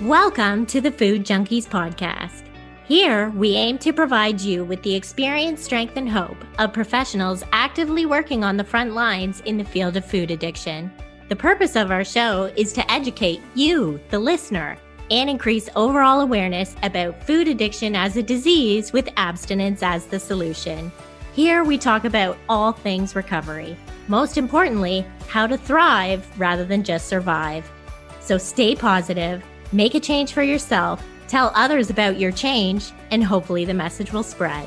Welcome to the Food Junkies Podcast. Here, we aim to provide you with the experience, strength, and hope of professionals actively working on the front lines in the field of food addiction. The purpose of our show is to educate you, the listener, and increase overall awareness about food addiction as a disease with abstinence as the solution. Here, we talk about all things recovery. Most importantly, how to thrive rather than just survive. So stay positive, make a change for yourself, tell others about your change, and hopefully the message will spread.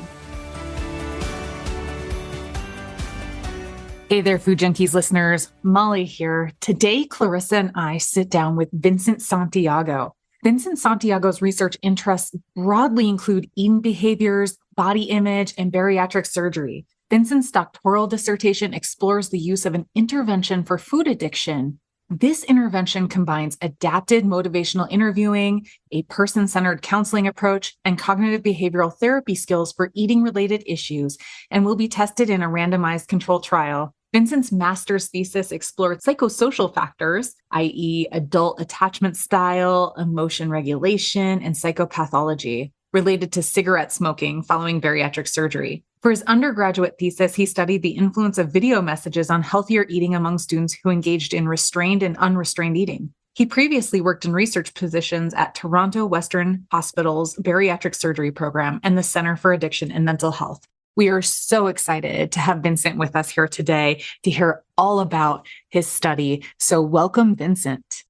Hey there, Food Junkies listeners. Molly here. Today, Clarissa and I sit down with Vincent Santiago. Vincent Santiago's research interests broadly include eating behaviors, body image, and bariatric surgery. Vincent's doctoral dissertation explores the use of an intervention for food addiction. This intervention combines adapted motivational interviewing, a person-centered counseling approach, and cognitive behavioral therapy skills for eating-related issues, and will be tested in a randomized controlled trial. Vincent's master's thesis explored psychosocial factors, i.e. adult attachment style, emotion regulation, and psychopathology, related to cigarette smoking following bariatric surgery. For his undergraduate thesis, he studied the influence of video messages on healthier eating among students who engaged in restrained and unrestrained eating. He previously worked in research positions at Toronto Western Hospital's Bariatric Surgery Program and the Center for Addiction and Mental Health. We are so excited to have Vincent with us here today to hear all about his study. So welcome, Vincent.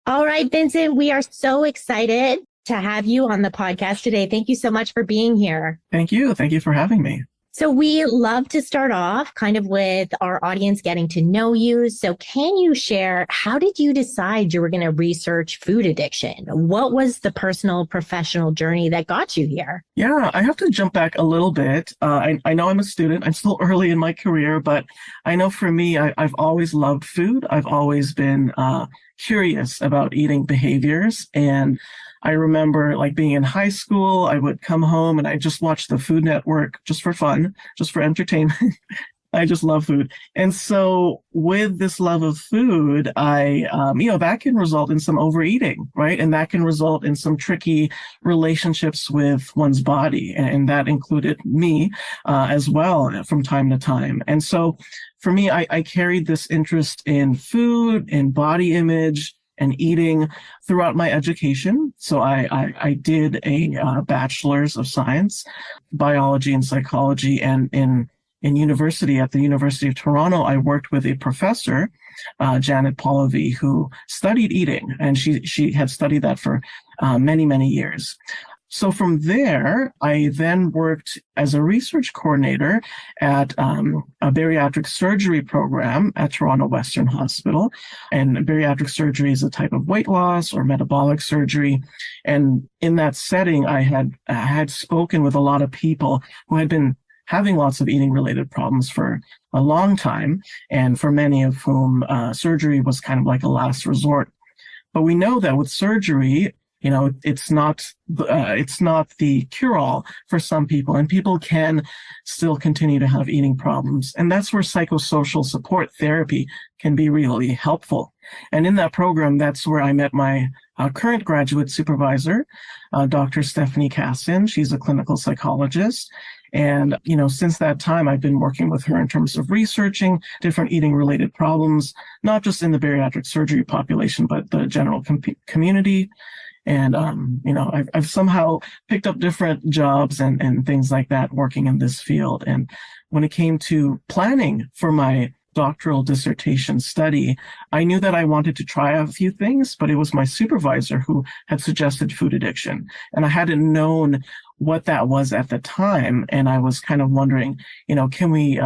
All right, Vincent, we are so excited to have you on the podcast today. Thank you so much for being here. Thank you. Thank you for having me. So we love to start off kind of with our audience getting to know you. So can you share, how did you decide you were going to research food addiction? What was the personal, professional journey that got you here? Yeah, I have to jump back a little bit. I know I'm a student. I'm still early in my career, but I know for me, I've always loved food. I've always been curious about eating behaviors. And I remember being in high school, I would come home and I just watch the Food Network just for fun, just for entertainment. I just love food. And so with this love of food, that can result in some overeating, right? And that can result in some tricky relationships with one's body. And that included me as well from time to time. And so for me, I carried this interest in food, in body image, and eating throughout my education. So I did a bachelor's of science, biology and psychology, and in university at the University of Toronto, I worked with a professor, Janet Pollovy, who studied eating, and she had studied that for many, many years. So from there, I then worked as a research coordinator at a bariatric surgery program at Toronto Western Hospital. And bariatric surgery is a type of weight loss or metabolic surgery. And in that setting, I had spoken with a lot of people who had been having lots of eating-related problems for a long time, and for many of whom surgery was kind of like a last resort. But we know that with surgery, it's not the cure-all for some people, and people can still continue to have eating problems. And that's where psychosocial support therapy can be really helpful. And in that program, that's where I met my current graduate supervisor, Dr. Stephanie Cassin. She's a clinical psychologist. And, since that time, I've been working with her in terms of researching different eating-related problems, not just in the bariatric surgery population, but the general community. And, I've somehow picked up different jobs and things like that working in this field. And when it came to planning for my doctoral dissertation study, I knew that I wanted to try a few things, but it was my supervisor who had suggested food addiction. And I hadn't known what that was at the time. And I was kind of wondering, can we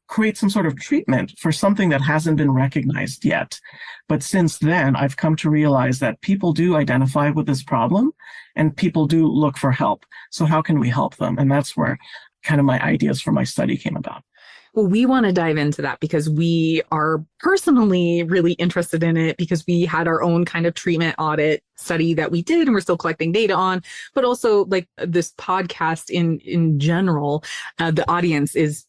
create some sort of treatment for something that hasn't been recognized yet? But since then, I've come to realize that people do identify with this problem and people do look for help. So how can we help them? And that's where kind of my ideas for my study came about. Well, we want to dive into that because we are personally really interested in it, because we had our own kind of treatment audit study that we did and we're still collecting data on, but also this podcast in general, the audience is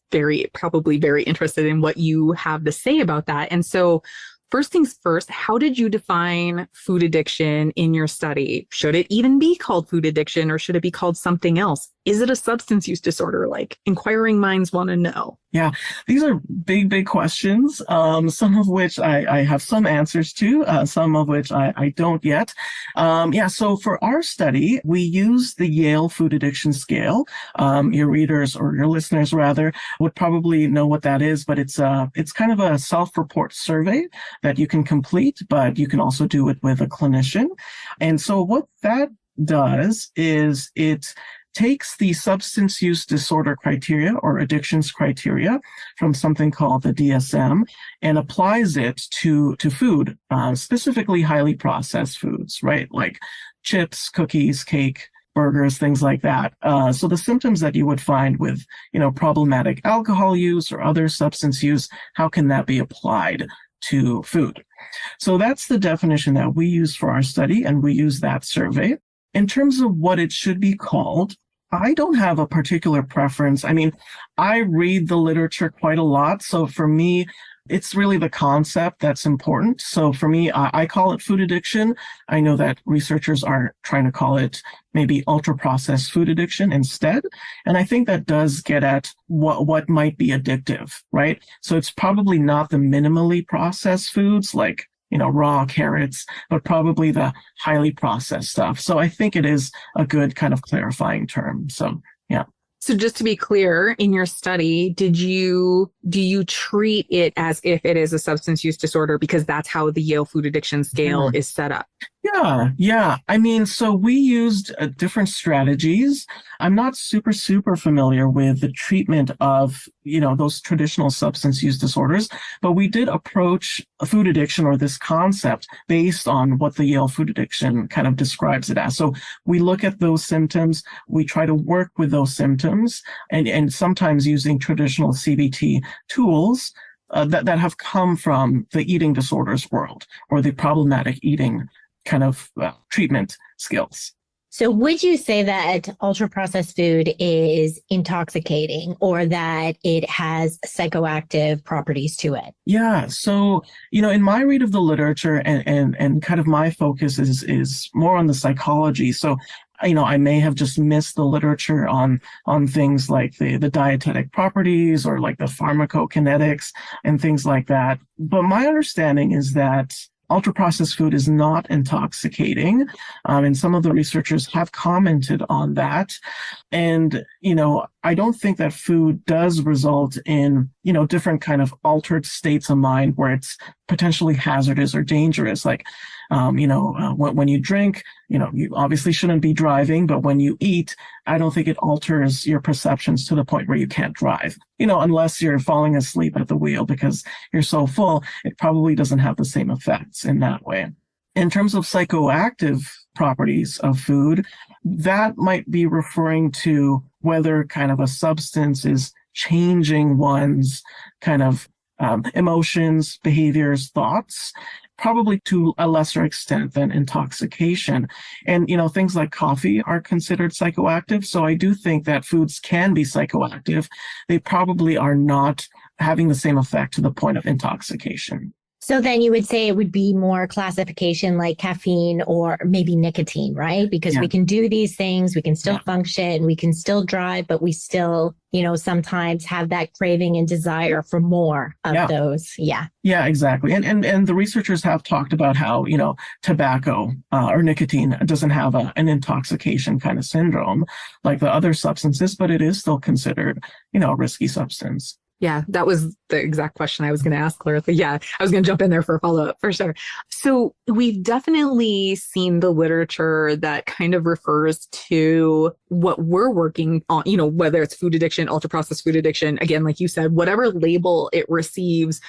probably very interested in what you have to say about that. And so First things first, how did you define food addiction in your study? Should it even be called food addiction or should it be called something else? Is it a substance use disorder? Like inquiring minds want to know. Yeah, these are big questions, some of which I have some answers to, some of which I don't yet. So for our study, we used the Yale Food Addiction Scale. Your readers, or your listeners rather, would probably know what that is, but it's kind of a self-report survey that you can complete, but you can also do it with a clinician. And so what that does is it takes the substance use disorder criteria or addictions criteria from something called the DSM and applies it to food, specifically highly processed foods, right? Like chips, cookies, cake, burgers, things like that. So the symptoms that you would find with, problematic alcohol use or other substance use, how can that be applied to food? So that's the definition that we use for our study, and we use that survey. In terms of what it should be called, I don't have a particular preference. I mean, I read the literature quite a lot. So for me, it's really the concept that's important. So for me, I call it food addiction. I know that researchers are trying to call it maybe ultra-processed food addiction instead. And I think that does get at what might be addictive, right? So it's probably not the minimally processed foods like raw carrots, but probably the highly processed stuff. So I think it is a good kind of clarifying term. So, yeah. So just to be clear, in your study, do you treat it as if it is a substance use disorder because that's how the Yale Food Addiction Scale is set up? Yeah. I mean, so we used different strategies. I'm not super familiar with the treatment of, those traditional substance use disorders, but we did approach a food addiction or this concept based on what the Yale Food Addiction kind of describes it as. So we look at those symptoms, we try to work with those symptoms, and sometimes using traditional CBT tools that have come from the eating disorders world or the problematic eating kind of treatment skills. So would you say that ultra-processed food is intoxicating or that it has psychoactive properties to it? Yeah. So, in my read of the literature and kind of my focus is more on the psychology. So, I may have just missed the literature on things like the dietetic properties or like the pharmacokinetics and things like that. But my understanding is that ultra-processed food is not intoxicating. And some of the researchers have commented on that. And, I don't think that food does result in, different kind of altered states of mind where it's potentially hazardous or dangerous. Like, when you drink, you obviously shouldn't be driving, but when you eat, I don't think it alters your perceptions to the point where you can't drive, unless you're falling asleep at the wheel because you're so full, it probably doesn't have the same effects in that way. In terms of psychoactive properties of food, that might be referring to whether kind of a substance is changing one's kind of emotions, behaviors, thoughts, probably to a lesser extent than intoxication. And, things like coffee are considered psychoactive. So I do think that foods can be psychoactive. They probably are not having the same effect to the point of intoxication. So then you would say it would be more classification like caffeine or maybe nicotine, right? Because we can do these things, we can still function, we can still drive, but we still, sometimes have that craving and desire for more of those. Yeah, exactly. And the researchers have talked about how, tobacco or nicotine doesn't have an intoxication kind of syndrome like the other substances, but it is still considered, a risky substance. Yeah, that was the exact question I was going to ask, Clarissa. Yeah, I was going to jump in there for a follow-up for sure. So we've definitely seen the literature that kind of refers to what we're working on, whether it's food addiction, ultra-processed food addiction. Again, like you said, whatever label it receives,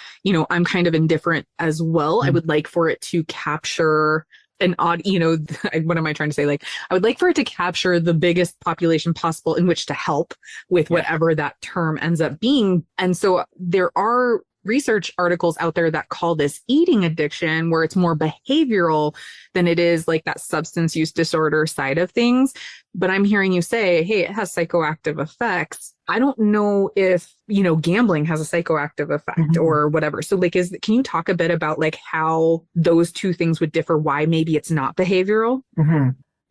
I'm kind of indifferent as well. I would like for it to capture an odd, what am I trying to say? Like, I would like for it to capture the biggest population possible in which to help with whatever that term ends up being. And so there are research articles out there that call this eating addiction, where it's more behavioral than it is like that substance use disorder side of things. But I'm hearing you say, hey, it has psychoactive effects. I don't know if, gambling has a psychoactive effect or whatever. So like, can you talk a bit about like how those two things would differ, why maybe it's not behavioral?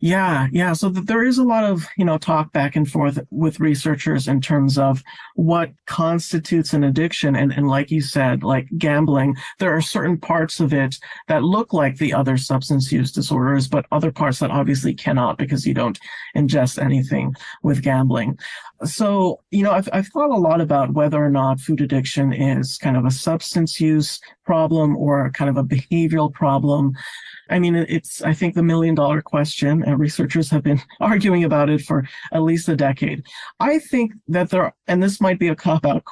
Yeah. So there is a lot of, talk back and forth with researchers in terms of what constitutes an addiction. And like you said, like gambling, there are certain parts of it that look like the other substance use disorders, but other parts that obviously cannot because you don't ingest anything with gambling. So, I've thought a lot about whether or not food addiction is kind of a substance use problem or kind of a behavioral problem. I mean, it's, I think, the $1 million question, and researchers have been arguing about it for at least a decade. I think that and this might be a cop-out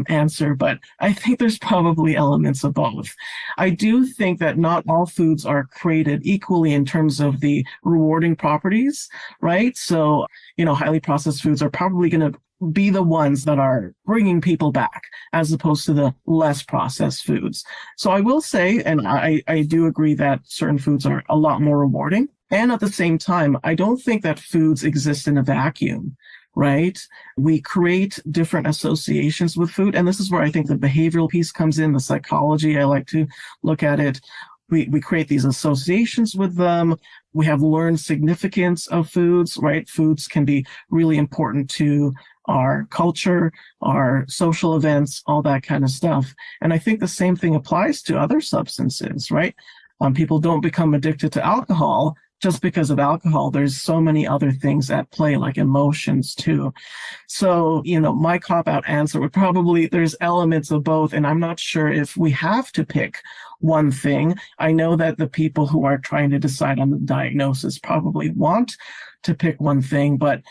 answer, but I think there's probably elements of both. I do think that not all foods are created equally in terms of the rewarding properties, right? So, highly processed foods are probably going to be the ones that are bringing people back as opposed to the less processed foods. So I will say, and I do agree that certain foods are a lot more rewarding. And at the same time, I don't think that foods exist in a vacuum, right? We create different associations with food. And this is where I think the behavioral piece comes in, the psychology. I like to look at it. We create these associations with them. We have learned significance of foods, right? Foods can be really important to our culture, our social events, all that kind of stuff. And I think the same thing applies to other substances, right? People don't become addicted to alcohol just because of alcohol. There's so many other things at play, like emotions too. So, my cop-out answer would probably, there's elements of both, and I'm not sure if we have to pick one thing. I know that the people who are trying to decide on the diagnosis probably want to pick one thing, but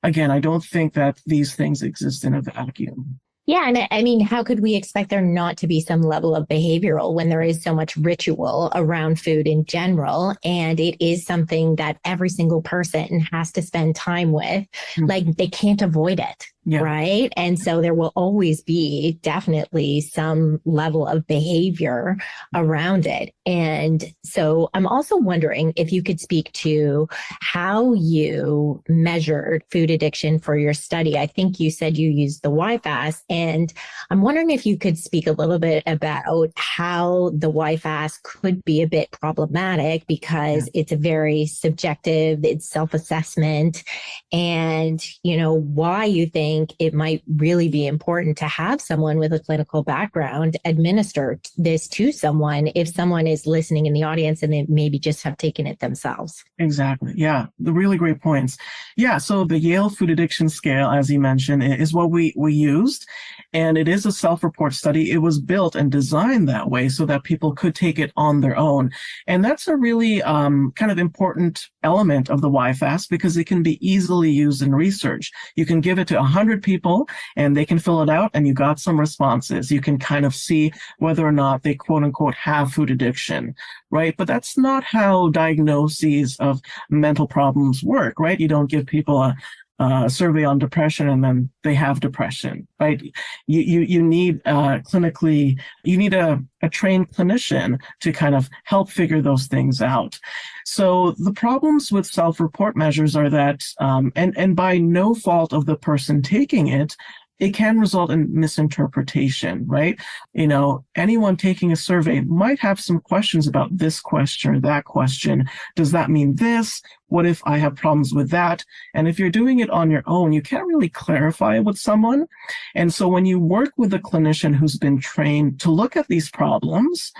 again, I don't think that these things exist in a vacuum. Yeah. And I mean, how could we expect there not to be some level of behavioral when there is so much ritual around food in general? And it is something that every single person has to spend time with. Like they can't avoid it. Yeah. Right. And so there will always be definitely some level of behavior around it. And so I'm also wondering if you could speak to how you measured food addiction for your study. I think you said you used the YFAS, and I'm wondering if you could speak a little bit about how the YFAS could be a bit problematic because it's a very subjective, it's self-assessment, and, why you think it might really be important to have someone with a clinical background administer this to someone if someone is listening in the audience and they maybe just have taken it themselves. Exactly. Yeah. The really great points. Yeah. So the Yale Food Addiction Scale, as you mentioned, is what we used. And it is a self-report study. It was built and designed that way so that people could take it on their own. And that's a really kind of important element of the YFAS because it can be easily used in research. You can give it to 100 people and they can fill it out and you got some responses. You can kind of see whether or not they quote unquote have food addiction, right? But that's not how diagnoses of mental problems work, right? You don't give people a survey on depression and then they have depression, right? You need you need a trained clinician to kind of help figure those things out. So the problems with self-report measures are that, and by no fault of the person taking it, it can result in misinterpretation, right? Anyone taking a survey might have some questions about this question or that question. Does that mean this? What if I have problems with that? And if you're doing it on your own, you can't really clarify it with someone. And so when you work with a clinician who's been trained to look at these problems,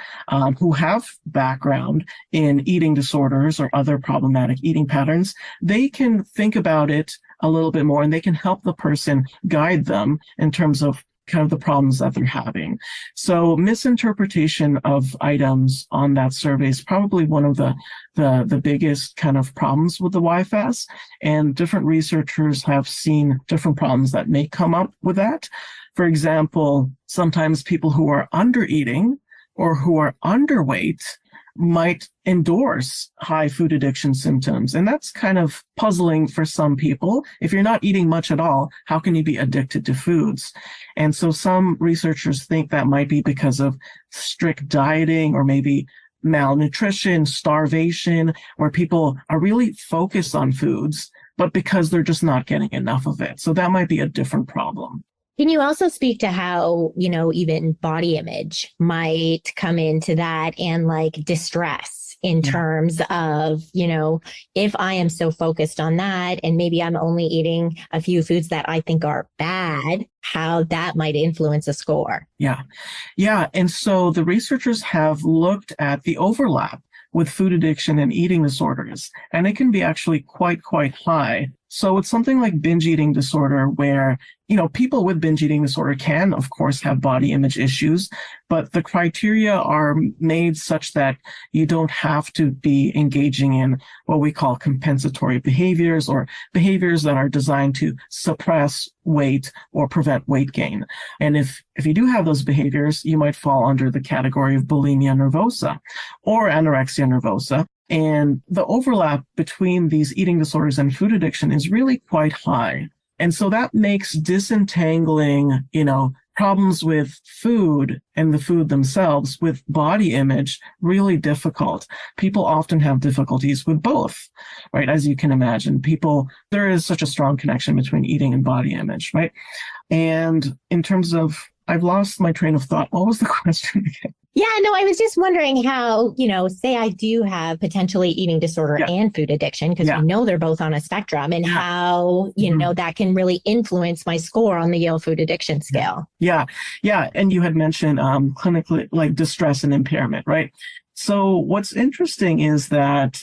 who have background in eating disorders or other problematic eating patterns, they can think about it a little bit more and they can help the person guide them in terms of kind of the problems that they're having. So misinterpretation of items on that survey is probably one of the biggest kind of problems with the YFAS. And different researchers have seen different problems that may come up with that. For example, sometimes people who are under eating or who are underweight might endorse high food addiction symptoms. And that's kind of puzzling for some people. If you're not eating much at all, how can you be addicted to foods? And so some researchers think that might be because of strict dieting or maybe malnutrition, starvation, where people are really focused on foods, but because they're just not getting enough of it. So that might be a different problem. Can you also speak to how, even body image might come into that and like distress in terms of, if I am so focused on that and maybe I'm only eating a few foods that I think are bad, how that might influence a score? Yeah. And so the researchers have looked at the overlap with food addiction and eating disorders, and it can be actually quite high. So it's something like binge eating disorder where, people with binge eating disorder can, of course, have body image issues, but the criteria are made such that you don't have to be engaging in what we call compensatory behaviors or behaviors that are designed to suppress weight or prevent weight gain. And if you do have those behaviors, you might fall under the category of bulimia nervosa or anorexia nervosa. And the overlap between these eating disorders and food addiction is really quite high. And so that makes disentangling, problems with food and the food themselves with body image really difficult. People often have difficulties with both, right? As you can imagine, there is such a strong connection between eating and body image, right? And in terms of, I've lost my train of thought. What was the question again? Yeah, no, I was just wondering how, say I do have potentially eating disorder and food addiction, because we know they're both on a spectrum, and how, that can really influence my score on the Yale food addiction scale. Yeah. And you had mentioned clinically like distress and impairment, right? So what's interesting is that,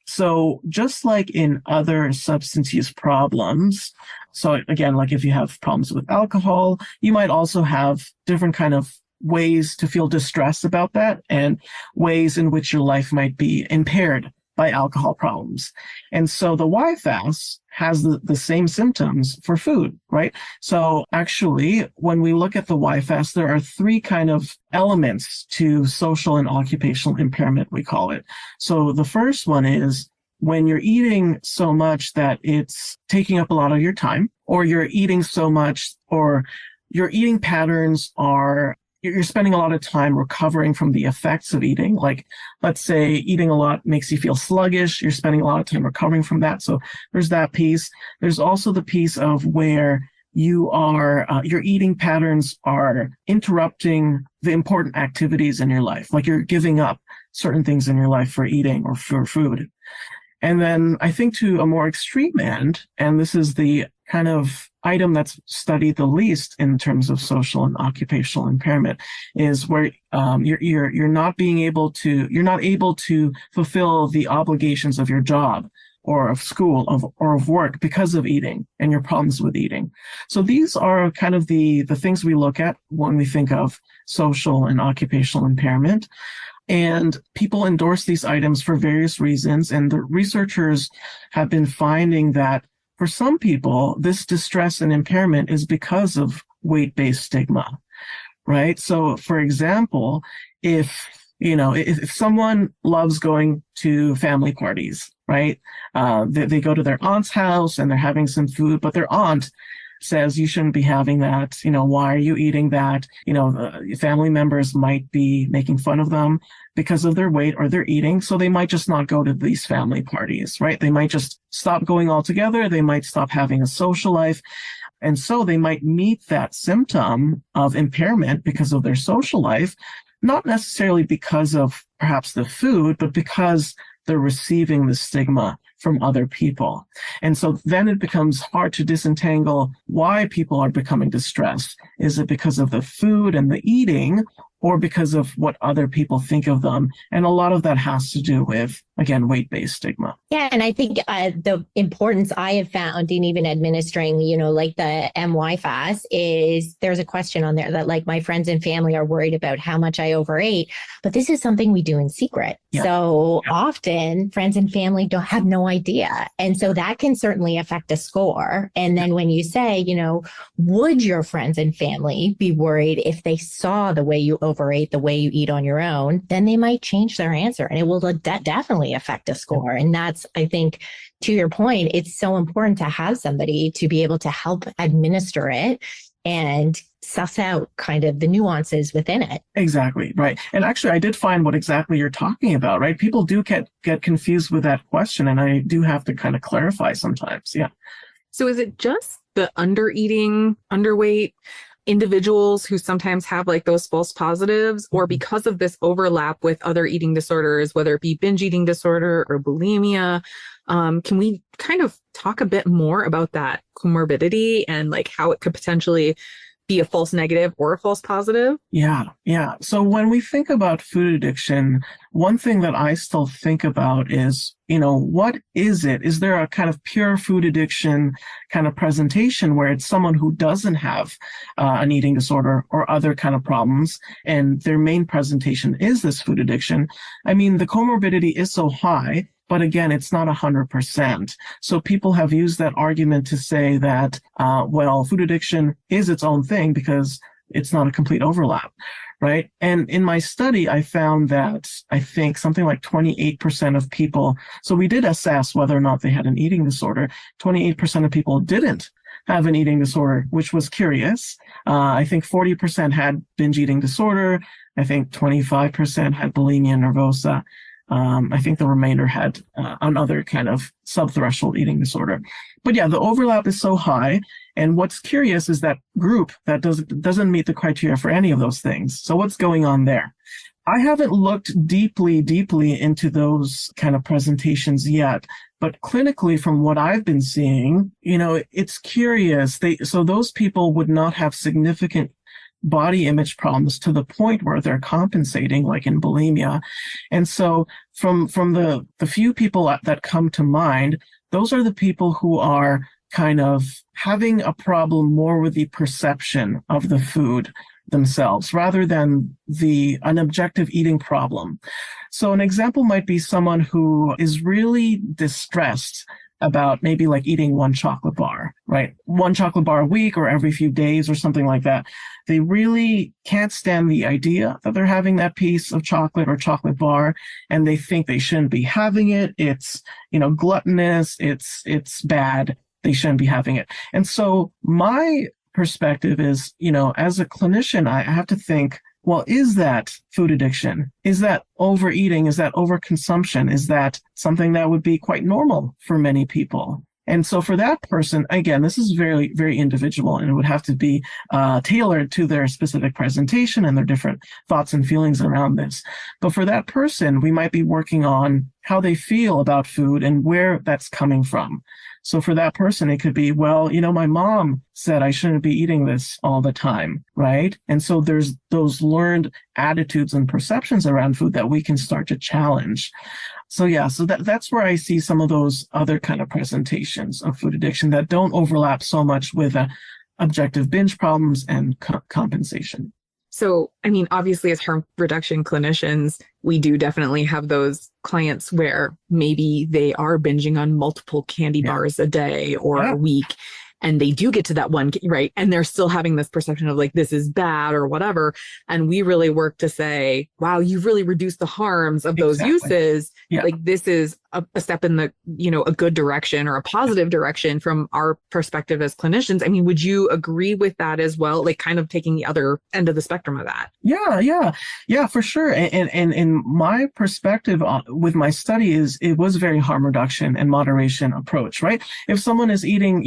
so just like in other substance use problems, so again, like if you have problems with alcohol, you might also have different kind of ways to feel distressed about that and ways in which your life might be impaired by alcohol problems. And so the YFAS has the same symptoms for food, right? So actually, when we look at the YFAS, there are three kind of elements to social and occupational impairment, we call it. So the first one is when you're eating so much that it's taking up a lot of your time, or you're eating so much, or your eating patterns are you're spending a lot of time recovering from the effects of eating. Like, let's say eating a lot makes you feel sluggish. You're spending a lot of time recovering from that. So there's that piece. There's also the piece of where you are, your eating patterns are interrupting the important activities in your life. Like you're giving up certain things in your life for eating or for food. And then I think to a more extreme end, and this is the kind of item that's studied the least in terms of social and occupational impairment, is where you're not able to fulfill the obligations of your job or of school or of work because of eating and your problems with eating. So these are kind of the things we look at when we think of social and occupational impairment. And people endorse these items for various reasons. And the researchers have been finding that for some people, this distress and impairment is because of weight-based stigma, right? So for example, if someone loves going to family parties, right? They go to their aunt's house and they're having some food, but their aunt says you shouldn't be having that. Why are you eating that? Family members might be making fun of them because of their weight or their eating. So they might just not go to these family parties, right? They might just stop going altogether. They might stop having a social life. And so they might meet that symptom of impairment because of their social life, not necessarily because of perhaps the food, but because they're receiving the stigma from other people. And so then it becomes hard to disentangle why people are becoming distressed. Is it because of the food and the eating, or because of what other people think of them? And a lot of that has to do with, again, weight-based stigma. Yeah. And I think the importance I have found in even administering, like the MYFAS is there's a question on there that like my friends and family are worried about how much I overate, but this is something we do in secret. So often friends and family don't have no idea. And so that can certainly affect a score. And then when you say, would your friends and family be worried if they saw the way you overate, the way you eat on your own, then they might change their answer and it will definitely affect a score. And that's, I think, to your point, it's so important to have somebody to be able to help administer it and suss out kind of the nuances within it. Exactly. Right. And actually, I did find what exactly you're talking about, right? People do get confused with that question. And I do have to kind of clarify sometimes. Yeah. So is it just the undereating, underweight individuals who sometimes have like those false positives, or because of this overlap with other eating disorders, whether it be binge eating disorder or bulimia? Can we kind of talk a bit more about that comorbidity and like how it could potentially be a false negative or a false positive? Yeah. So when we think about food addiction, one thing that I still think about is, what is it? Is there a kind of pure food addiction kind of presentation where it's someone who doesn't have an eating disorder or other kind of problems, and their main presentation is this food addiction? I mean, the comorbidity is so high, but again, it's not 100%. So people have used that argument to say that, food addiction is its own thing because it's not a complete overlap, right? And in my study, I found that I think something like 28% of people, so we did assess whether or not they had an eating disorder. 28% of people didn't have an eating disorder, which was curious. I think 40% had binge eating disorder. I think 25% had bulimia nervosa. I think the remainder had another kind of subthreshold eating disorder. But yeah, the overlap is so high. And what's curious is that group that doesn't meet the criteria for any of those things. So what's going on there? I haven't looked deeply into those kind of presentations yet. But clinically, from what I've been seeing, it's curious. So those people would not have significant body image problems to the point where they're compensating, like in bulimia. And so from the few people that come to mind, those are the people who are kind of having a problem more with the perception of the food themselves rather than an objective eating problem. So an example might be someone who is really distressed about maybe like eating one chocolate bar, right? One chocolate bar a week or every few days or something like that. They really can't stand the idea that they're having that piece of chocolate or chocolate bar, and they think they shouldn't be having it. It's, gluttonous. It's bad. They shouldn't be having it. And so my perspective is, as a clinician, I have to think, well, is that food addiction? Is that overeating? Is that overconsumption? Is that something that would be quite normal for many people? And so for that person, again, this is very, very individual, and it would have to be tailored to their specific presentation and their different thoughts and feelings around this. But for that person, we might be working on how they feel about food and where that's coming from. So for that person, it could be, well, my mom said I shouldn't be eating this all the time, right? And so there's those learned attitudes and perceptions around food that we can start to challenge. So that's where I see some of those other kind of presentations of food addiction that don't overlap so much with objective binge problems and compensation. So, I mean, obviously as harm reduction clinicians, we do definitely have those clients where maybe they are binging on multiple candy bars a day or a week, and they do get to that one, right? And they're still having this perception of like, this is bad or whatever. And we really work to say, wow, you've really reduced the harms of those uses. Yeah. Like this is a step in the, a good direction or a positive direction from our perspective as clinicians. I mean, would you agree with that as well? Like kind of taking the other end of the spectrum of that? Yeah, for sure. And my perspective with my study is it was very harm reduction and moderation approach, right? If someone is eating,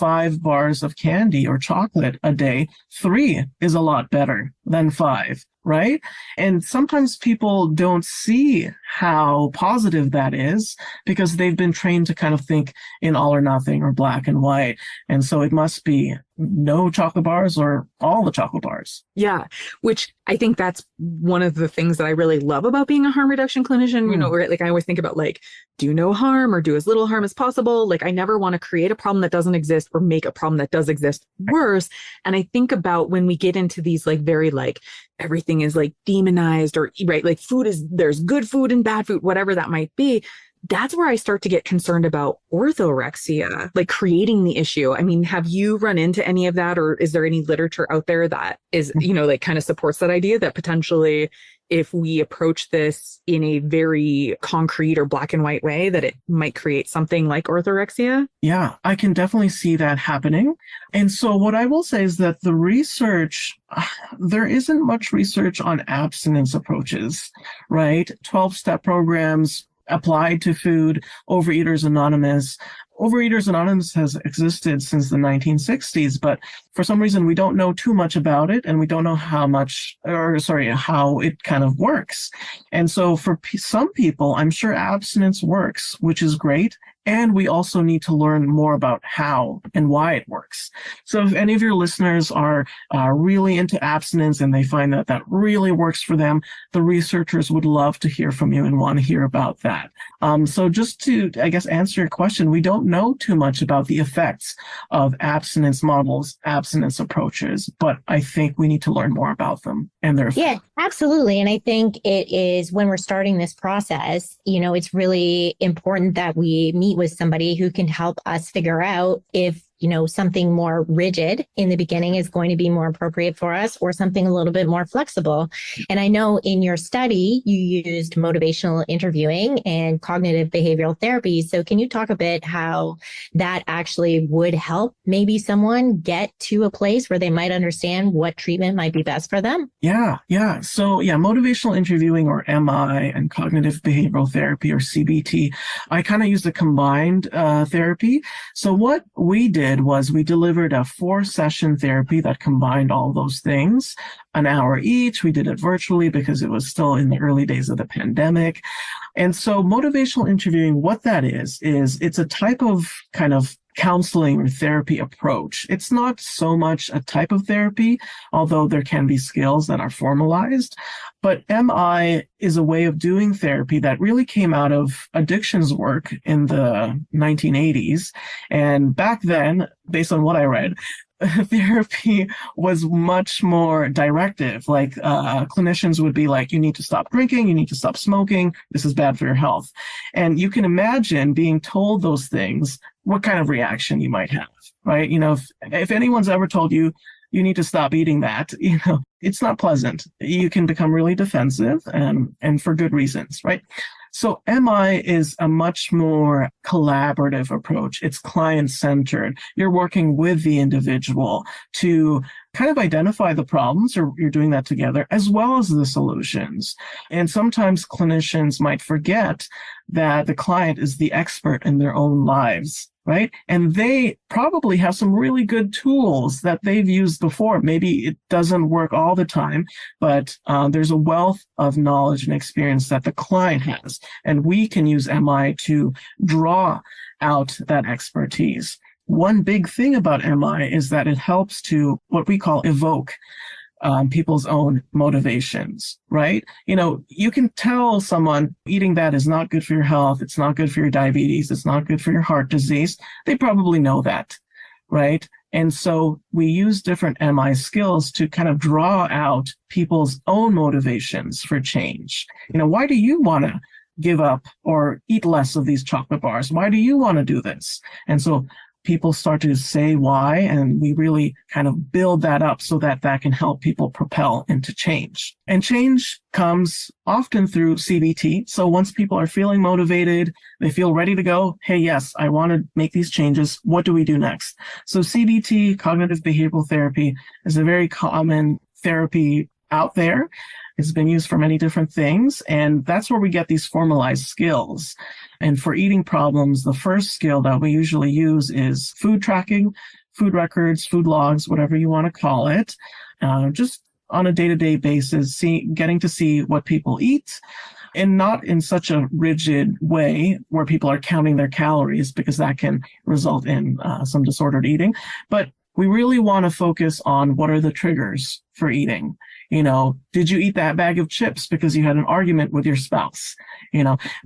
5 bars of candy or chocolate a day, 3 is a lot better than 5. Right? And sometimes people don't see how positive that is because they've been trained to kind of think in all or nothing or black and white. And so it must be no chocolate bars or all the chocolate bars. Yeah, which I think that's one of the things that I really love about being a harm reduction clinician. You know, where like I always think about like, do no harm or do as little harm as possible. Like I never want to create a problem that doesn't exist or make a problem that does exist worse. And I think about when we get into these like very like everything is like demonized or right, like there's good food and bad food, whatever that might be. That's where I start to get concerned about orthorexia, like creating the issue. I mean, have you run into any of that, or is there any literature out there that is, you know, like kind of supports that idea that potentially if we approach this in a very concrete or black and white way, that it might create something like orthorexia? Yeah, I can definitely see that happening. And so what I will say is that the research, there isn't much research on abstinence approaches, right? 12-step programs applied to food, Overeaters Anonymous. Overeaters Anonymous has existed since the 1960s, but for some reason we don't know too much about it, and we don't know how it kind of works. And so for some people, I'm sure abstinence works, which is great. And we also need to learn more about how and why it works. So if any of your listeners are really into abstinence and they find that that really works for them, the researchers would love to hear from you and want to hear about that. So just to, I guess, answer your question, we don't know too much about the effects of abstinence models, abstinence approaches, but I think we need to learn more about them and their effects. Yeah, absolutely. And I think it is when we're starting this process, you know, it's really important that we meet with somebody who can help us figure out if, you know, something more rigid in the beginning is going to be more appropriate for us, or something a little bit more flexible. And I know in your study, you used motivational interviewing and cognitive behavioral therapy. So can you talk a bit how that actually would help maybe someone get to a place where they might understand what treatment might be best for them? Yeah. So motivational interviewing, or MI, and cognitive behavioral therapy, or CBT, I kind of used a combined therapy. So what we did was we delivered a 4-session therapy that combined all those things, an hour each. We did it virtually because it was still in the early days of the pandemic. And so motivational interviewing, what that is it's a type of kind of counseling or therapy approach. It's not so much a type of therapy, although there can be skills that are formalized. But MI is a way of doing therapy that really came out of addictions work in the 1980s. And back then, based on what I read, therapy was much more directive. Like clinicians would be like, you need to stop drinking, you need to stop smoking, this is bad for your health. And you can imagine being told those things, what kind of reaction you might have, right? You know, if anyone's ever told you, you need to stop eating that, you know, it's not pleasant. You can become really defensive, and for good reasons, right? So MI is a much more collaborative approach. It's client-centered. You're working with the individual to kind of identify the problems, or you're doing that together, as well as the solutions. And sometimes clinicians might forget that the client is the expert in their own lives, right? And they probably have some really good tools that they've used before. Maybe it doesn't work all the time, but there's a wealth of knowledge and experience that the client has. And we can use MI to draw out that expertise. One big thing about MI is that it helps to what we call evoke people's own motivations, right? You know, you can tell someone eating that is not good for your health. It's not good for your diabetes. It's not good for your heart disease. They probably know that, right? And so we use different MI skills to kind of draw out people's own motivations for change. You know, why do you want to give up or eat less of these chocolate bars? Why do you want to do this? And so people start to say why, and we really kind of build that up so that that can help people propel into change. And change comes often through CBT. So once people are feeling motivated, they feel ready to go, hey, yes, I want to make these changes. What do we do next? So CBT, cognitive behavioral therapy, is a very common therapy out there. It's been used for many different things, and that's where we get these formalized skills. And for eating problems, the first skill that we usually use is food tracking, food records, food logs, whatever you want to call it, just on a day-to-day basis, getting to see what people eat, and not in such a rigid way where people are counting their calories, because that can result in some disordered eating, but we really want to focus on what are the triggers for eating. Did you eat that bag of chips because you had an argument with your spouse?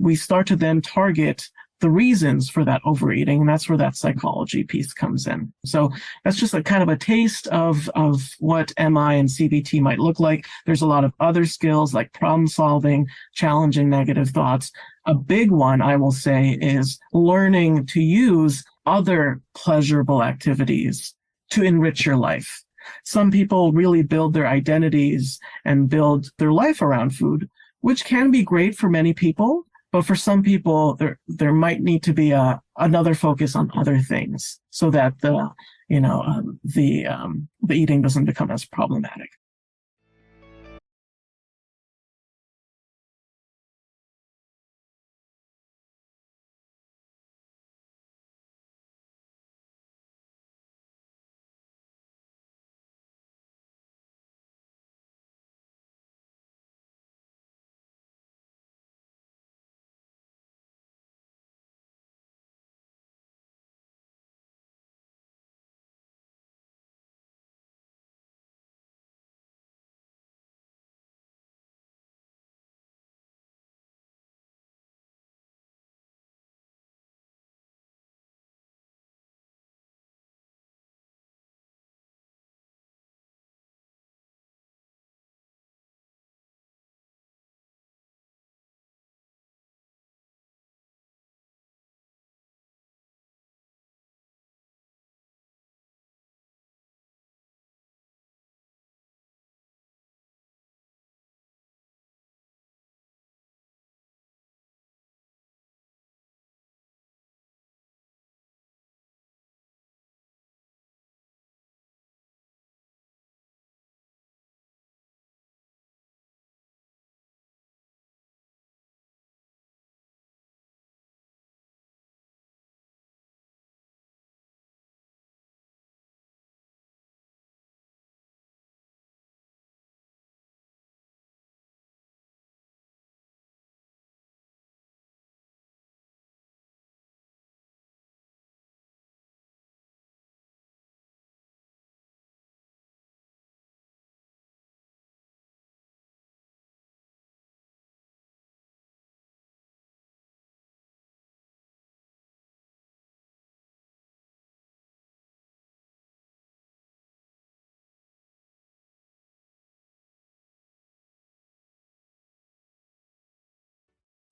We start to then target the reasons for that overeating, and that's where that psychology piece comes in. So that's just a kind of a taste of what MI and CBT might look like. There's a lot of other skills like problem solving, challenging negative thoughts. A big one, I will say, is learning to use other pleasurable activities to enrich your life. Some people really build their identities and build their life around food, which can be great for many people. But for some people, there might need to be another focus on other things so that the eating doesn't become as problematic.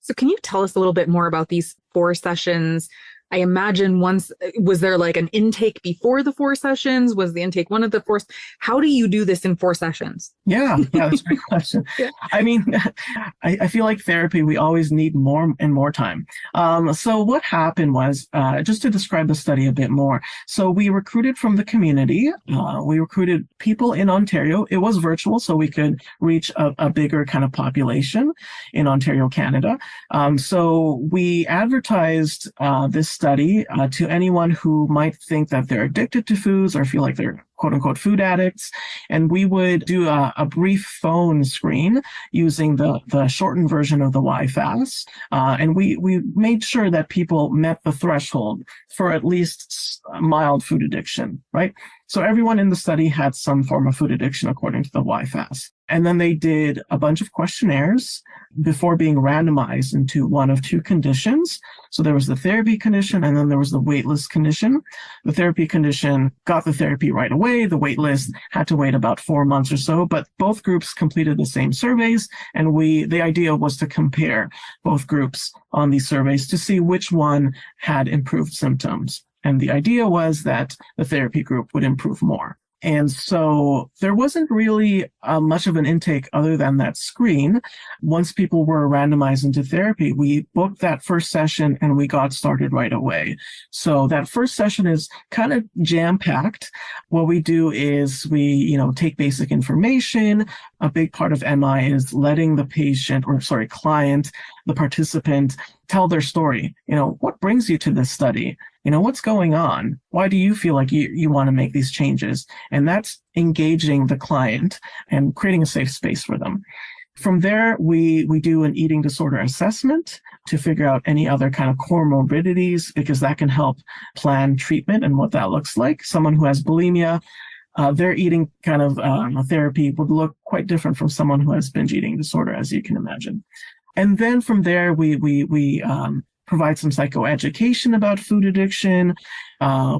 So can you tell us a little bit more about these 4 sessions? I imagine was there like an intake before the 4 sessions? Was the intake one of the 4? How do you do this in 4 sessions? Yeah, that's a great question. Yeah. I mean, I feel like therapy, we always need more and more time. So what happened was, just to describe the study a bit more. So we recruited from the community. We recruited people in Ontario. It was virtual, so we could reach a bigger kind of population in Ontario, Canada. So we advertised this study to anyone who might think that they're addicted to foods or feel like they're quote unquote food addicts. And we would do a brief phone screen using the shortened version of the YFAS. And we made sure that people met the threshold for at least mild food addiction, right? So everyone in the study had some form of food addiction according to the YFAS. And then they did a bunch of questionnaires before being randomized into one of 2 conditions. So there was the therapy condition, and then there was the waitlist condition. The therapy condition got the therapy right away. The waitlist had to wait about 4 months or so, but both groups completed the same surveys. And the idea was to compare both groups on these surveys to see which one had improved symptoms. And the idea was that the therapy group would improve more. And so there wasn't really much of an intake other than that screen. Once people were randomized into therapy, we booked that first session and we got started right away. So that first session is kind of jam-packed. What we do is we, take basic information. A big part of MI is letting the client, the participant, tell their story. What brings you to this study? What's going on? Why do you feel like you want to make these changes? And that's engaging the client and creating a safe space for them. From there, we do an eating disorder assessment to figure out any other kind of comorbidities, because that can help plan treatment and what that looks like. Someone who has bulimia, their eating kind of therapy would look quite different from someone who has binge eating disorder, as you can imagine. And then from there, we provide some psychoeducation about food addiction.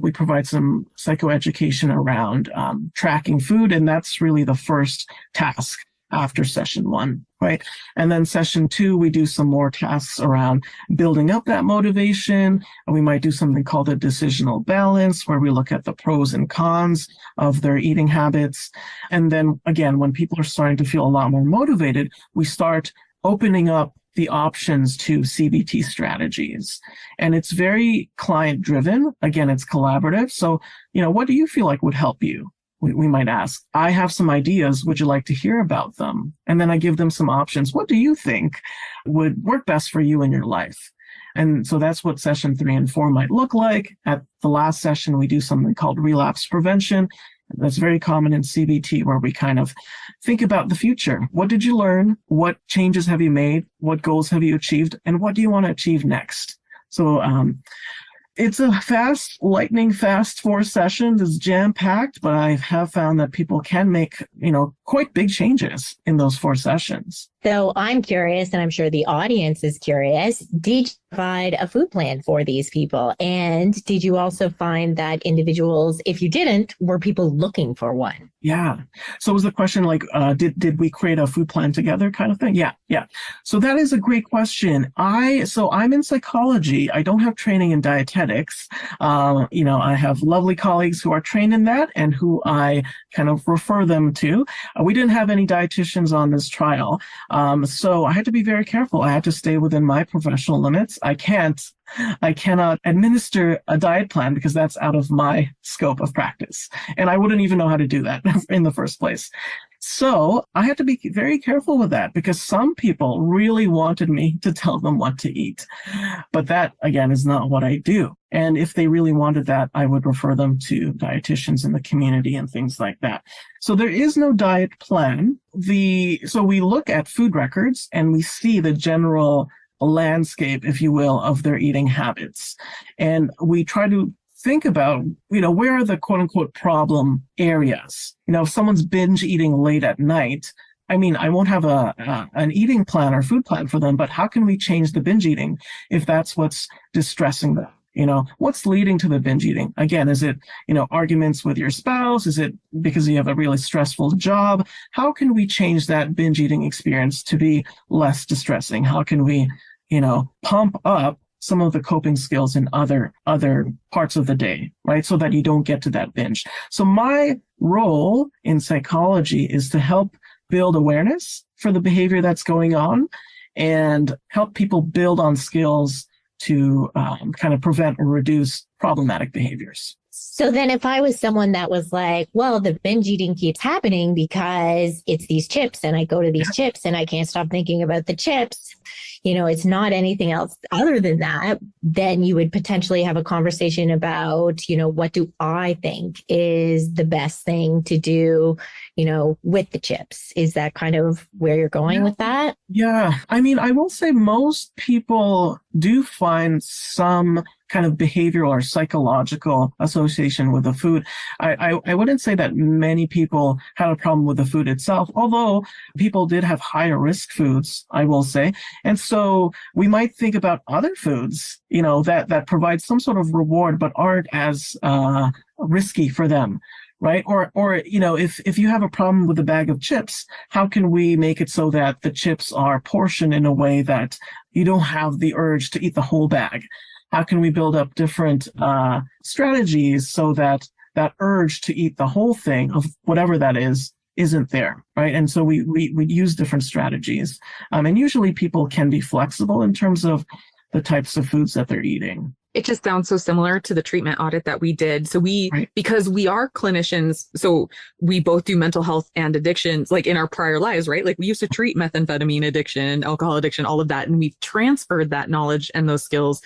We provide some psychoeducation around tracking food, and that's really the first task after session 1, right? And then session 2, we do some more tasks around building up that motivation. And we might do something called a decisional balance, where we look at the pros and cons of their eating habits. And then again, when people are starting to feel a lot more motivated, we start opening up the options to CBT strategies. And it's very client driven. Again, it's collaborative. So, what do you feel like would help you? We might ask, I have some ideas. Would you like to hear about them? And then I give them some options. What do you think would work best for you in your life? And so that's what session 3 and 4 might look like. At the last session, we do something called relapse prevention. That's very common in CBT, where we kind of think about the future. What did you learn? What changes have you made? What goals have you achieved? And what do you want to achieve next? So it's a lightning fast 4 sessions. It's jam-packed, but I have found that people can make, quite big changes in those 4 sessions. So I'm curious, and I'm sure the audience is curious, did you provide a food plan for these people? And did you also find that individuals, if you didn't, were people looking for one? Yeah. So was the question like, did we create a food plan together kind of thing? Yeah. So that is a great question. I'm in psychology. I don't have training in dietetics. I have lovely colleagues who are trained in that and who I kind of refer them to. We didn't have any dietitians on this trial. So I had to be very careful. I had to stay within my professional limits. I cannot administer a diet plan because that's out of my scope of practice. And I wouldn't even know how to do that in the first place. So I had to be very careful with that because some people really wanted me to tell them what to eat. But that, again, is not what I do. And if they really wanted that, I would refer them to dietitians in the community and things like that. So there is no diet plan. So we look at food records and we see the general landscape, if you will, of their eating habits. And we try to think about, where are the quote unquote problem areas? If someone's binge eating late at night, I won't have an eating plan or food plan for them, but how can we change the binge eating if that's what's distressing them? What's leading to the binge eating? Again, is it, arguments with your spouse? Is it because you have a really stressful job? How can we change that binge eating experience to be less distressing? How can we, pump up some of the coping skills in other parts of the day, right? So that you don't get to that binge. So my role in psychology is to help build awareness for the behavior that's going on and help people build on skills to kind of prevent or reduce problematic behaviors. So then if I was someone that was like, well, the binge eating keeps happening because it's these chips and I go to these chips and I can't stop thinking about the chips, it's not anything else other than that, then you would potentially have a conversation about, what do I think is the best thing to do, with the chips? Is that kind of where you're going with that? Yeah. I will say most people do find some kind of behavioral or psychological association with the food. I wouldn't say that many people had a problem with the food itself, although people did have higher risk foods, I will say. And so we might think about other foods, that provide some sort of reward, but aren't as risky for them. Right. Or, if you have a problem with a bag of chips, how can we make it so that the chips are portioned in a way that you don't have the urge to eat the whole bag? How can we build up different strategies so that that urge to eat the whole thing of whatever that is isn't there, right? And so we use different strategies. And usually people can be flexible in terms of the types of foods that they're eating. It just sounds so similar to the treatment audit that we did. So because we are clinicians, so we both do mental health and addictions, like in our prior lives, right? Like we used to treat methamphetamine addiction, alcohol addiction, all of that. And we've transferred that knowledge and those skills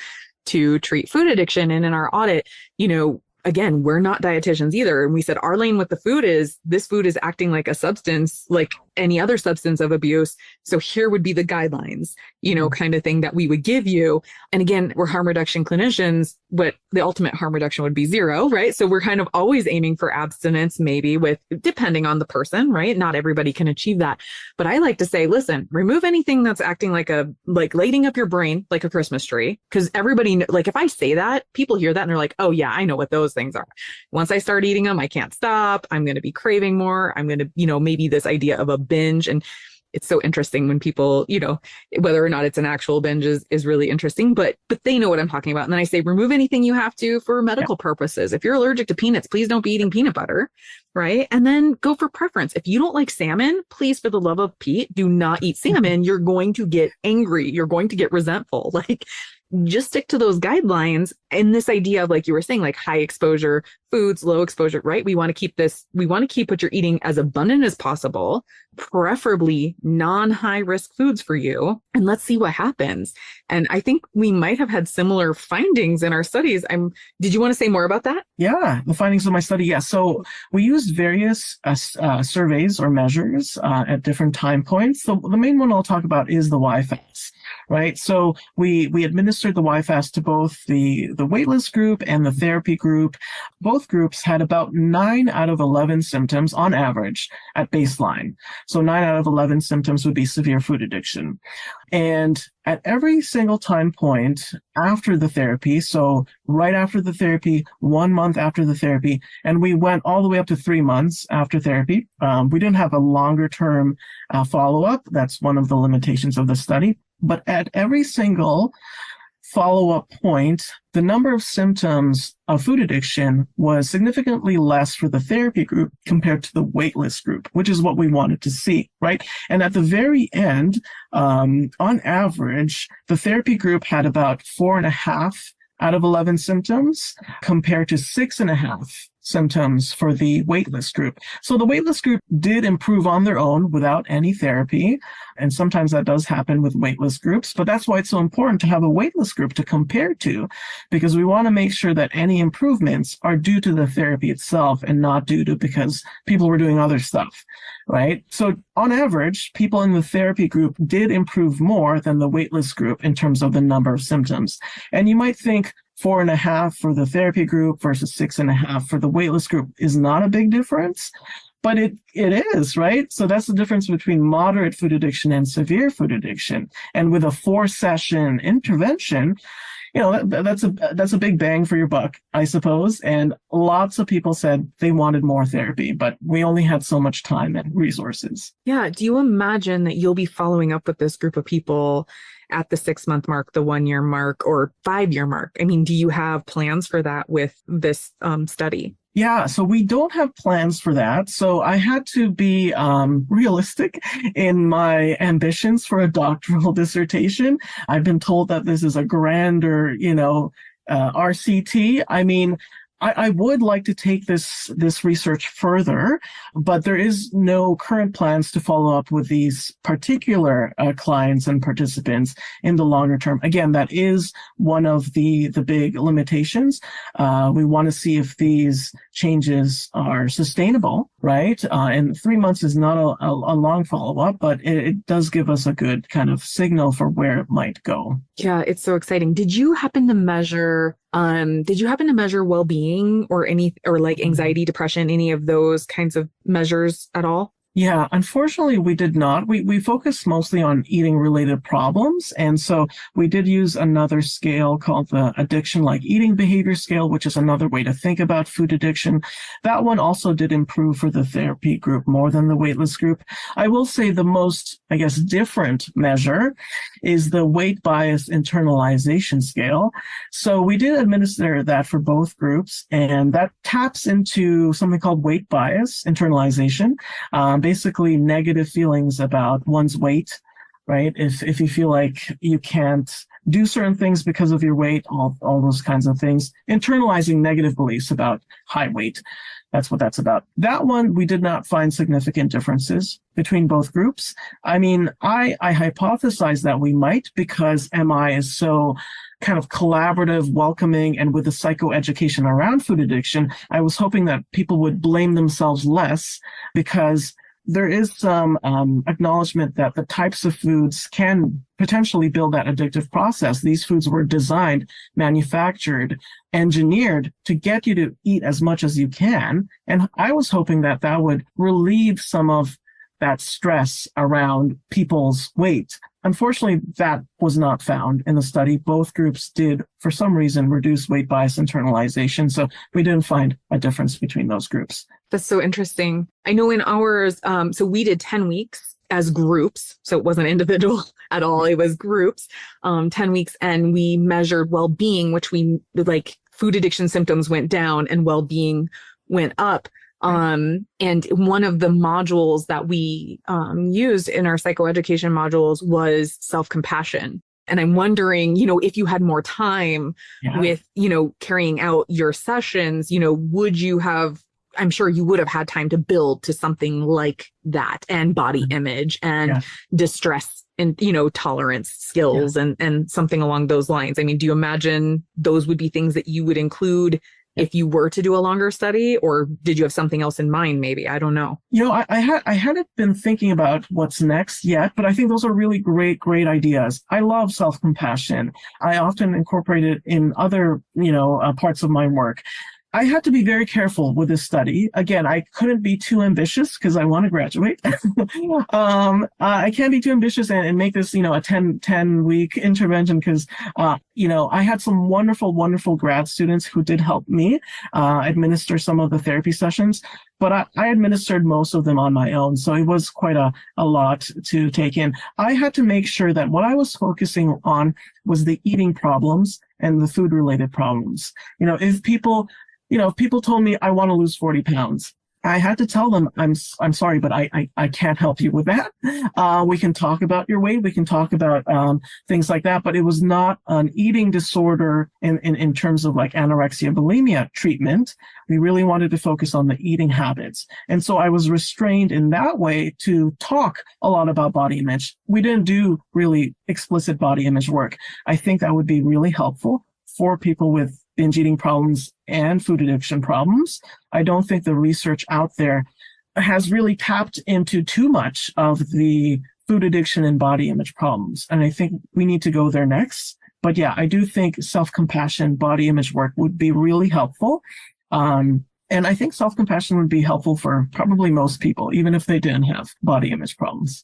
to treat food addiction. And in our audit, again, we're not dietitians either. And we said our lane with the food is this food is acting like a substance, like any other substance of abuse. So here would be the guidelines, kind of thing that we would give you. And again, we're harm reduction clinicians, but the ultimate harm reduction would be zero, right? So we're kind of always aiming for abstinence, maybe depending on the person, right? Not everybody can achieve that. But I like to say, listen, remove anything that's acting like lighting up your brain like a Christmas tree. Because everybody, if I say that, people hear that and they're like, oh yeah, I know what those things are. Once I start eating them, I can't stop. I'm going to be craving more. I'm going to, maybe this idea of a binge. And it's so interesting when people, whether or not it's an actual binge is really interesting, but they know what I'm talking about. And then I say, remove anything you have to for medical purposes. If you're allergic to peanuts, please don't be eating peanut butter, right? And then go for preference. If you don't like salmon, please, for the love of Pete, do not eat salmon. You're going to get angry. You're going to get resentful. Just stick to those guidelines. And this idea of, like you were saying, like high exposure foods, low exposure, right? We want to keep what you're eating as abundant as possible, preferably non-high risk foods for you. And let's see what happens. And I think we might have had similar findings in our studies. Did you want to say more about that? Yeah, the findings of my study. Yeah. So we used various surveys or measures at different time points. So the main one I'll talk about is the YFAS, right? So we administered the YFAS to both the waitlist group and the therapy group. Both groups had about 9 out of 11 symptoms on average at baseline. So 9 out of 11 symptoms would be severe food addiction. And at every single time point after the therapy, so right after the therapy, 1 month after the therapy, and we went all the way up to 3 months after therapy. We didn't have a longer term follow-up. That's one of the limitations of the study. But at every single follow-up point, the number of symptoms of food addiction was significantly less for the therapy group compared to the waitlist group, which is what we wanted to see, right? And at the very end, on average, the therapy group had about 4.5 out of 11 symptoms compared to 6.5 symptoms for the waitlist group. So the waitlist group did improve on their own without any therapy. And sometimes that does happen with waitlist groups, but that's why it's so important to have a waitlist group to compare to, because we want to make sure that any improvements are due to the therapy itself and not due to because people were doing other stuff, right? So on average, people in the therapy group did improve more than the waitlist group in terms of the number of symptoms. And you might think 4.5 for the therapy group versus 6.5 for the waitlist group is not a big difference, but it is, right? So that's the difference between moderate food addiction and severe food addiction. And with a 4-session intervention, that's a big bang for your buck, I suppose. And lots of people said they wanted more therapy, but we only had so much time and resources. Yeah. Do you imagine that you'll be following up with this group of people at the 6-month mark, the 1-year mark, or 5-year mark? I mean, do you have plans for that with this study? Yeah, so we don't have plans for that. So I had to be realistic in my ambitions for a doctoral dissertation. I've been told that this is a grander, RCT. I mean, I would like to take this research further, but there is no current plans to follow up with these particular clients and participants in the longer term. Again, that is one of the big limitations. We want to see if these changes are sustainable, right? And 3 months is not a long follow-up, but it does give us a good kind of signal for where it might go. Yeah, it's so exciting. Did you happen to measure well-being or like anxiety, depression, any of those kinds of measures at all? Yeah, unfortunately, we did not. We focused mostly on eating related problems. And so we did use another scale called the addiction like eating behavior scale, which is another way to think about food addiction. That one also did improve for the therapy group more than the waitlist group. I will say the most, different measure is the weight bias internalization scale. So we did administer that for both groups, and that taps into something called weight bias internalization. Basically negative feelings about one's weight, right? If you feel like you can't do certain things because of your weight, all those kinds of things, internalizing negative beliefs about high weight. That's what that's about. That one, we did not find significant differences between both groups. I mean, I hypothesized that we might because MI is so kind of collaborative, welcoming, and with the psychoeducation around food addiction, I was hoping that people would blame themselves less because there is some acknowledgement that the types of foods can potentially build that addictive process. These foods were designed, manufactured, engineered to get you to eat as much as you can. And I was hoping that that would relieve some of that stress around people's weight. Unfortunately, that was not found in the study. Both groups did, for some reason, reduce weight bias internalization. So we didn't find a difference between those groups. That's so interesting. I know in ours, so we did 10 weeks as groups. So it wasn't individual at all. It was groups, 10 weeks. And we measured well-being, which we like food addiction symptoms went down and well-being went up. And one of the modules that we used in our psychoeducation modules was self-compassion. And I'm wondering, if you had more time with, carrying out your sessions, would you have, I'm sure you would have had time to build to something like that, and body image and distress and, tolerance skills and something along those lines. I mean, do you imagine those would be things that you would include if you were to do a longer study, or did you have something else in mind? Maybe, I don't know. I hadn't been thinking about what's next yet, but I think those are really great ideas. I love self-compassion. I often incorporate it in other, parts of my work. I had to be very careful with this study. Again, I couldn't be too ambitious because I want to graduate. I can't be too ambitious and make this, a 10-week intervention because, I had some wonderful grad students who did help me administer some of the therapy sessions, but I administered most of them on my own. So it was quite a lot to take in. I had to make sure that what I was focusing on was the eating problems and the food related problems. If people told me I want to lose 40 pounds, I had to tell them, I'm sorry, but I can't help you with that. We can talk about your weight. We can talk about things like that, but it was not an eating disorder in terms of like anorexia, bulimia treatment. We really wanted to focus on the eating habits. And so I was restrained in that way to talk a lot about body image. We didn't do really explicit body image work. I think that would be really helpful for people with binge eating problems and food addiction problems. I don't think the research out there has really tapped into too much of the food addiction and body image problems. And I think we need to go there next. But yeah, I do think self-compassion, body image work would be really helpful. And I think self-compassion would be helpful for probably most people, even if they didn't have body image problems.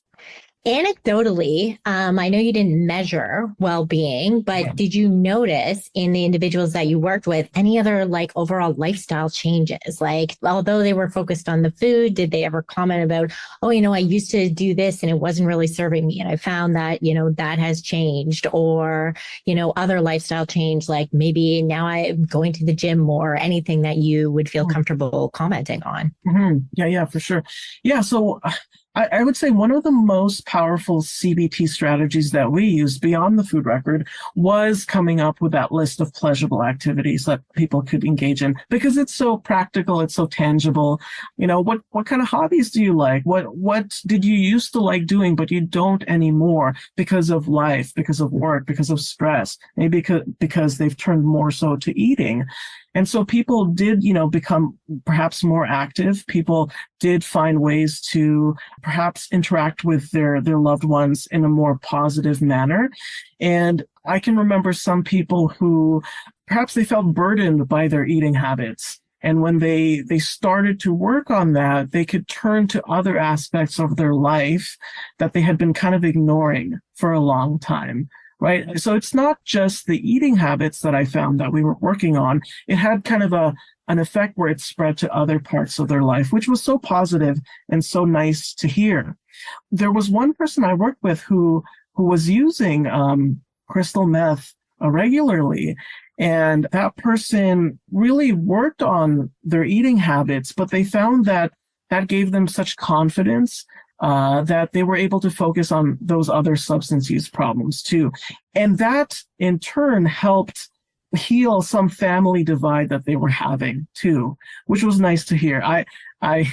Anecdotally, I know you didn't measure well-being, but did you notice in the individuals that you worked with any other like overall lifestyle changes? Like, although they were focused on the food, did they ever comment about, I used to do this and it wasn't really serving me, and I found that, that has changed, or, other lifestyle change, like maybe now I'm going to the gym more, anything that you would feel comfortable commenting on? Mm-hmm. Yeah, for sure. Yeah. So I would say one of the most powerful CBT strategies that we used beyond the food record was coming up with that list of pleasurable activities that people could engage in, because it's so practical, it's so tangible. What kind of hobbies do you like? What did you used to like doing, but you don't anymore because of life, because of work, because of stress, maybe because they've turned more so to eating. And so people did, become perhaps more active. People did find ways to perhaps interact with their loved ones in a more positive manner. And I can remember some people who perhaps they felt burdened by their eating habits. And when they started to work on that, they could turn to other aspects of their life that they had been kind of ignoring for a long time. Right. So it's not just the eating habits that I found that we were working on. It had kind of an effect where it spread to other parts of their life, which was so positive and so nice to hear. There was one person I worked with who was using crystal meth regularly. And that person really worked on their eating habits, but they found that gave them such confidence that they were able to focus on those other substance use problems too. And that in turn helped heal some family divide that they were having too, which was nice to hear. I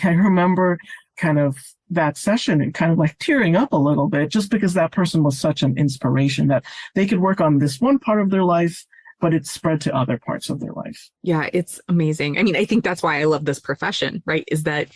remember kind of that session and kind of like tearing up a little bit, just because that person was such an inspiration that they could work on this one part of their life, but it spread to other parts of their life. Yeah, it's amazing. I mean, I think that's why I love this profession, right? Is that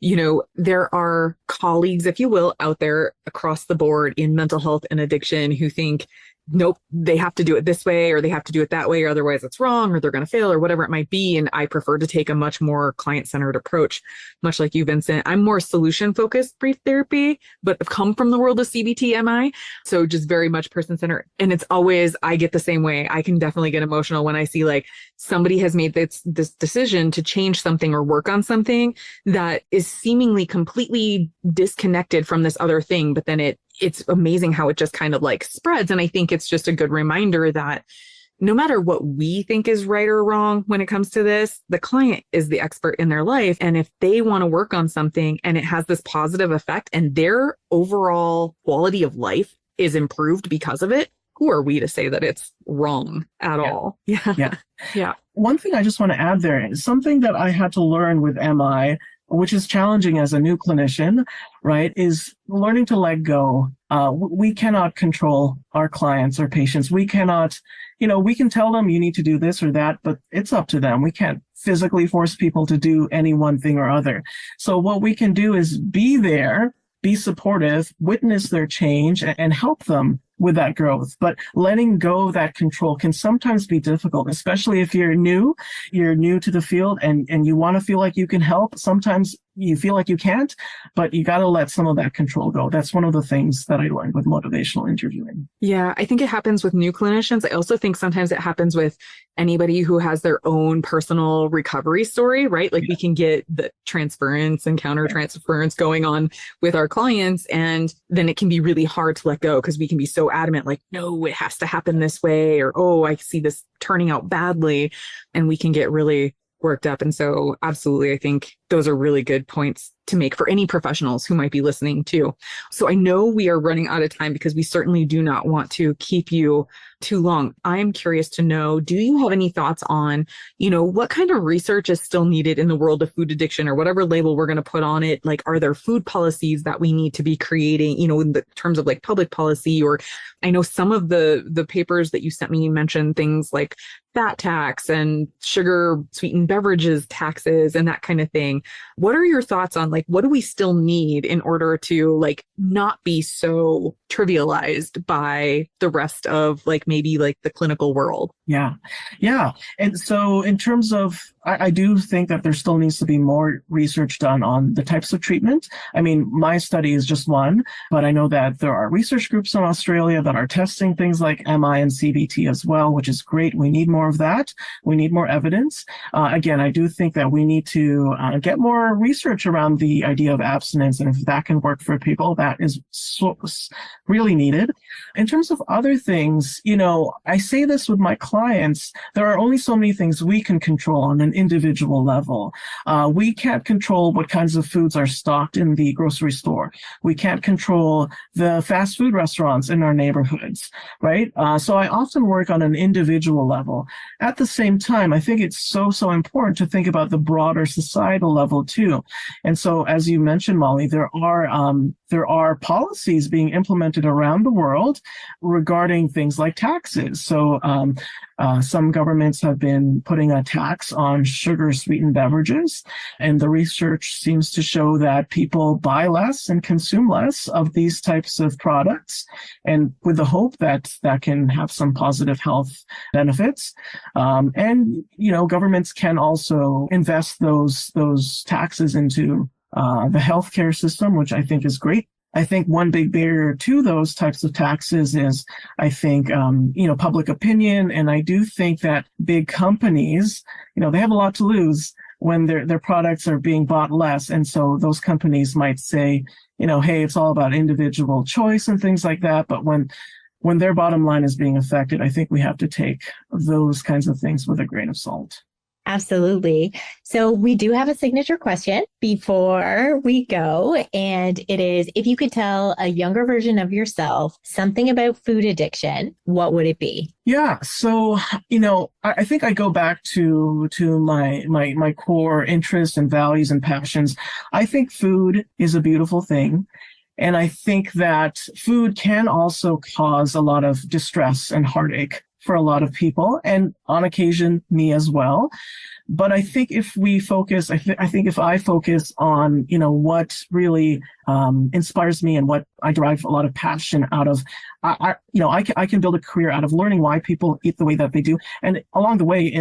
There are colleagues, if you will, out there across the board in mental health and addiction who think, nope, they have to do it this way or they have to do it that way, or otherwise it's wrong or they're going to fail or whatever it might be. And I prefer to take a much more client-centered approach, much like you, Vincent. I'm more solution-focused brief therapy, but I've come from the world of CBT-MI. So just very much person-centered. And it's always, I get the same way. I can definitely get emotional when I see like somebody has made this decision to change something or work on something that is seemingly completely disconnected from this other thing, but then it's amazing how it just kind of like spreads. And I think it's just a good reminder that no matter what we think is right or wrong when it comes to this, the client is the expert in their life. And if they want to work on something and it has this positive effect and their overall quality of life is improved because of it, who are we to say that it's wrong at all? Yeah. One thing I just want to add there is something that I had to learn with MI, which is challenging as a new clinician, right, is learning to let go. We cannot control our clients or patients. We cannot, we can tell them you need to do this or that, but it's up to them. We can't physically force people to do any one thing or other. So what we can do is be there, be supportive, witness their change, and help them with that growth. But letting go of that control can sometimes be difficult, especially if you're new to the field and you want to feel like you can help. Sometimes you feel like you can't, but you got to let some of that control go. That's one of the things that I learned with motivational interviewing. Yeah, I think it happens with new clinicians. I also think sometimes it happens with anybody who has their own personal recovery story, right? Like we can get the transference and countertransference going on with our clients. And then it can be really hard to let go because we can be so adamant, like, no, it has to happen this way, or, oh, I see this turning out badly. And we can get really worked up. And so absolutely, I think those are really good points to make for any professionals who might be listening too. So I know we are running out of time because we certainly do not want to keep you too long. I'm curious to know, do you have any thoughts on, what kind of research is still needed in the world of food addiction or whatever label we're going to put on it? Like, are there food policies that we need to be creating, in the terms of like public policy? Or I know some of the papers that you sent me mentioned things like fat tax and sugar sweetened beverages taxes and that kind of thing. What are your thoughts on like, what do we still need in order to like not be so trivialized by the rest of like maybe like the clinical world? Yeah. And so in terms of, I do think that there still needs to be more research done on the types of treatment. I mean, my study is just one, but I know that there are research groups in Australia that are testing things like MI and CBT as well, which is great. We need more of that. We need more evidence. Again, I do think that we need to get more research around the idea of abstinence. And if that can work for people, that is really needed. In terms of other things, I say this with my clients, there are only so many things we can control on an individual level. We can't control what kinds of foods are stocked in the grocery store. We can't control the fast food restaurants in our neighborhoods, right? So I often work on an individual level. At the same time, I think it's so important to think about the broader societal level too. And so, as you mentioned, Molly, there are policies being implemented around the world regarding things like taxes. So some governments have been putting a tax on sugar-sweetened beverages, and the research seems to show that people buy less and consume less of these types of products, and with the hope that that can have some positive health benefits. And governments can also invest those taxes into the healthcare system, which I think is great. I think one big barrier to those types of taxes is, I think, public opinion. And I do think that big companies, they have a lot to lose when their products are being bought less. And so those companies might say, hey, it's all about individual choice and things like that. But when their bottom line is being affected, I think we have to take those kinds of things with a grain of salt. Absolutely. So we do have a signature question before we go, and it is, if you could tell a younger version of yourself something about food addiction, what would it be? Yeah. So, I think I go back to my core interests and values and passions. I think food is a beautiful thing. And I think that food can also cause a lot of distress and heartache for a lot of people, and on occasion, me as well. But I think if we focus, I think if I focus on, what really inspires me and what I derive a lot of passion out of, I can build a career out of learning why people eat the way that they do. And along the way,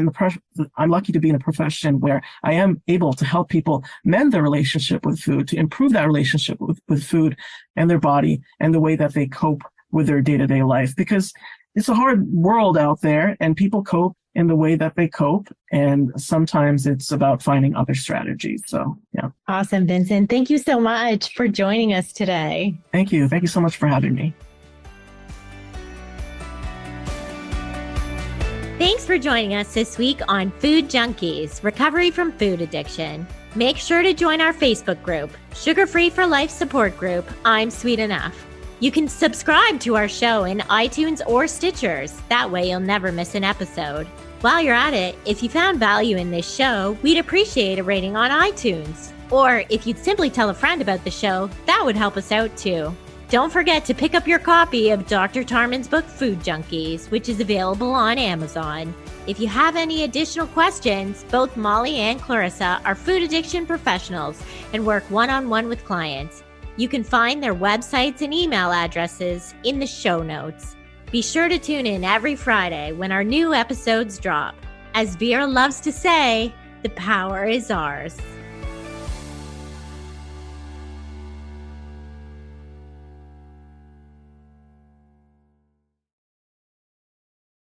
I'm lucky to be in a profession where I am able to help people mend their relationship with food, to improve that relationship with food and their body and the way that they cope with their day-to-day life. Because it's a hard world out there, and people cope in the way that they cope. And sometimes it's about finding other strategies. So, yeah. Awesome, Vincent. Thank you so much for joining us today. Thank you. Thank you so much for having me. Thanks for joining us this week on Food Junkies, Recovery from Food Addiction. Make sure to join our Facebook group, Sugar Free for Life support group, I'm Sweet Enough. You can subscribe to our show in iTunes or Stitchers. That way you'll never miss an episode. While you're at it, if you found value in this show, we'd appreciate a rating on iTunes. Or if you'd simply tell a friend about the show, that would help us out too. Don't forget to pick up your copy of Dr. Tarman's book, Food Junkies, which is available on Amazon. If you have any additional questions, both Molly and Clarissa are food addiction professionals and work one-on-one with clients. You can find their websites and email addresses in the show notes. Be sure to tune in every Friday when our new episodes drop. As Vera loves to say, the power is ours.